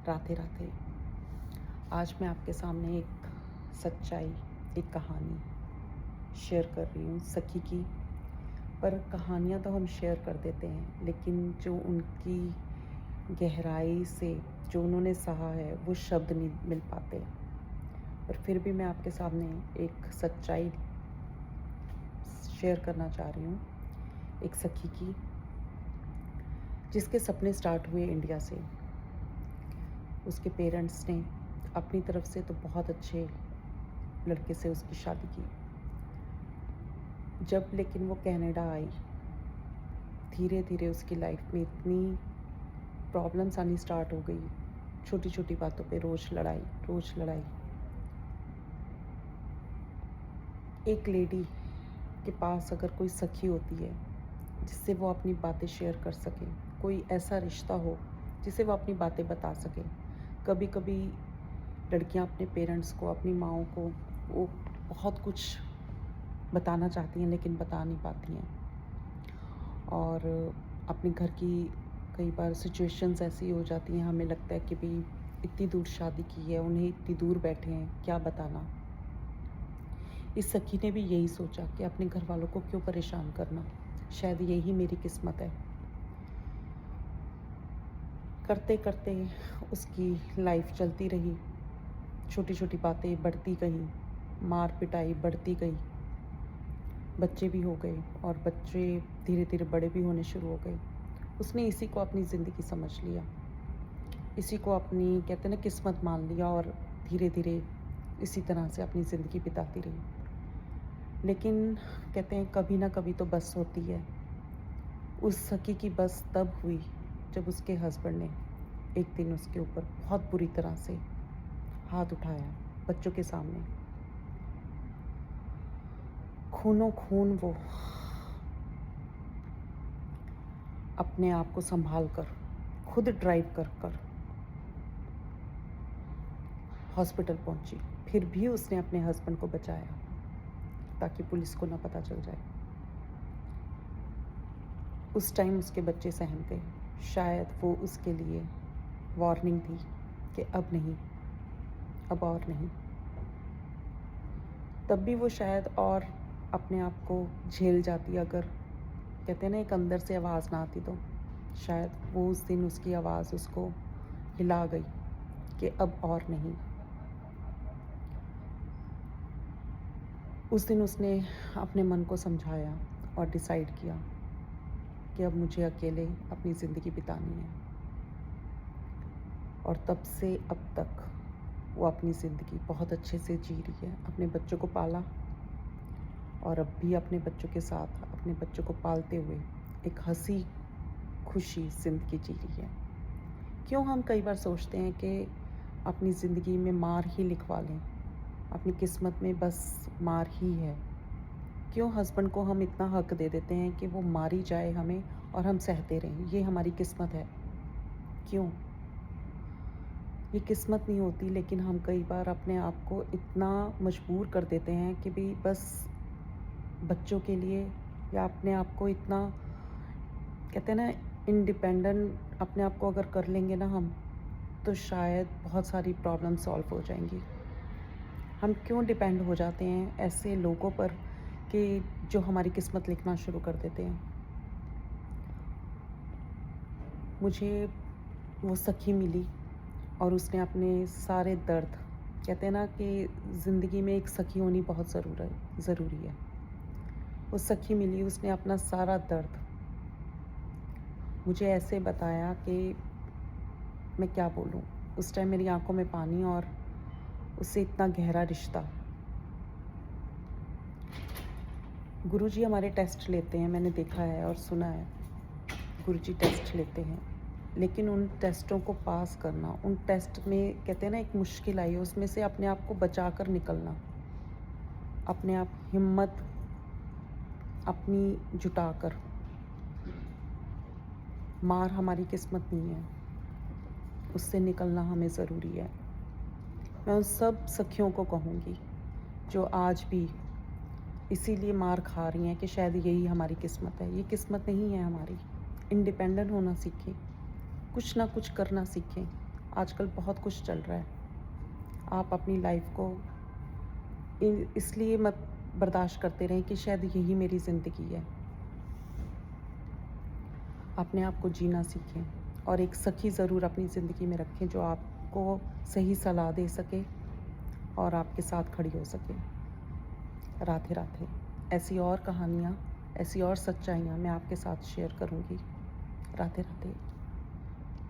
राधे राधे। आज मैं आपके सामने एक सच्चाई, एक कहानी शेयर कर रही हूँ सखी की। पर कहानियाँ तो हम शेयर कर देते हैं, लेकिन जो उनकी गहराई से जो उन्होंने सहा है वो शब्द नहीं मिल पाते। पर फिर भी मैं आपके सामने एक सच्चाई शेयर करना चाह रही हूँ, एक सखी की, जिसके सपने स्टार्ट हुए इंडिया से। उसके पेरेंट्स ने अपनी तरफ से तो बहुत अच्छे लड़के से उसकी शादी की। जब लेकिन वो कनाडा आई, धीरे धीरे उसकी लाइफ में इतनी प्रॉब्लम्स आनी स्टार्ट हो गई। छोटी छोटी बातों पे रोज़ लड़ाई, रोज़ लड़ाई। एक लेडी के पास अगर कोई सखी होती है जिससे वो अपनी बातें शेयर कर सके, कोई ऐसा रिश्ता हो जिसे वो अपनी बातें बता सके। कभी कभी लड़कियां अपने पेरेंट्स को, अपनी माँओं को वो बहुत कुछ बताना चाहती हैं लेकिन बता नहीं पाती हैं। और अपने घर की कई बार सिचुएशंस ऐसी हो जाती हैं, हमें लगता है कि भाई इतनी दूर शादी की है, उन्हें इतनी दूर बैठे हैं, क्या बताना। इस सखी ने भी यही सोचा कि अपने घर वालों को क्यों परेशान करना, शायद यही मेरी किस्मत है। करते करते उसकी लाइफ चलती रही। छोटी छोटी बातें बढ़ती गई, मार पिटाई बढ़ती गई, बच्चे भी हो गए और बच्चे धीरे धीरे बड़े भी होने शुरू हो गए। उसने इसी को अपनी ज़िंदगी समझ लिया, इसी को अपनी, कहते हैं ना, किस्मत मान लिया और धीरे धीरे इसी तरह से अपनी ज़िंदगी बिताती रही। लेकिन कहते हैं कभी ना कभी तो बस होती है। उस सखी की बस तब हुई जब उसके हस्बैंड ने एक दिन उसके ऊपर बहुत बुरी तरह से हाथ उठाया, बच्चों के सामने। खूनो खून वो अपने आप को संभाल कर, खुद ड्राइव कर कर हॉस्पिटल पहुंची। फिर भी उसने अपने हस्बैंड को बचाया ताकि पुलिस को ना पता चल जाए। उस टाइम उसके बच्चे सहम गए। शायद वो उसके लिए वार्निंग थी कि अब नहीं, अब और नहीं। तब भी वो शायद और अपने आप को झेल जाती, अगर कहते हैं ना एक अंदर से आवाज़ ना आती तो। शायद वो उस दिन उसकी आवाज़ उसको हिला गई कि अब और नहीं। उस दिन उसने अपने मन को समझाया और डिसाइड किया कि अब मुझे अकेले अपनी ज़िंदगी बितानी है। और तब से अब तक वो अपनी ज़िंदगी बहुत अच्छे से जी रही है। अपने बच्चों को पाला और अब भी अपने बच्चों के साथ, अपने बच्चों को पालते हुए एक हंसी खुशी ज़िंदगी जी रही है। क्यों हम कई बार सोचते हैं कि अपनी ज़िंदगी में मार ही लिखवा लें, अपनी किस्मत में बस मार ही है। क्यों हस्बैंड को हम इतना हक दे देते हैं कि वो मारी जाए हमें और हम सहते रहें, ये हमारी किस्मत है। क्यों? ये किस्मत नहीं होती, लेकिन हम कई बार अपने आप को इतना मजबूर कर देते हैं कि भाई बस बच्चों के लिए, या अपने आप को इतना, कहते हैं ना, इंडिपेंडेंट अपने आप को अगर कर लेंगे ना हम, तो शायद बहुत सारी प्रॉब्लम सॉल्व हो जाएंगी। हम क्यों डिपेंड हो जाते हैं ऐसे लोगों पर कि जो हमारी किस्मत लिखना शुरू कर देते हैं। मुझे वो सखी मिली और उसने अपने सारे दर्द, कहते हैं ना कि ज़िंदगी में एक सखी होनी बहुत ज़रूरी है। वो सखी मिली, उसने अपना सारा दर्द मुझे ऐसे बताया कि मैं क्या बोलूँ। उस टाइम मेरी आंखों में पानी और उससे इतना गहरा रिश्ता। गुरुजी हमारे टेस्ट लेते हैं, मैंने देखा है और सुना है। गुरुजी टेस्ट लेते हैं, लेकिन उन टेस्टों को पास करना, उन टेस्ट में कहते हैं ना एक मुश्किल आई है, उसमें से अपने आप को बचा कर निकलना, अपने आप हिम्मत अपनी जुटाकर। मार हमारी किस्मत नहीं है, उससे निकलना हमें ज़रूरी है। मैं उन सब सखियों को कहूँगी जो आज भी इसीलिए मार खा रही हैं कि शायद यही हमारी किस्मत है। ये किस्मत नहीं है हमारी। इंडिपेंडेंट होना सीखें, कुछ ना कुछ करना सीखें, आजकल बहुत कुछ चल रहा है। आप अपनी लाइफ को इसलिए मत बर्दाश्त करते रहें कि शायद यही मेरी ज़िंदगी है। अपने आप को जीना सीखें और एक सखी ज़रूर अपनी ज़िंदगी में रखें जो आपको सही सलाह दे सके और आपके साथ खड़ी हो सके। राधे राधे। ऐसी और कहानियाँ, ऐसी और सच्चाइयाँ मैं आपके साथ शेयर करूँगी। राधे राधे।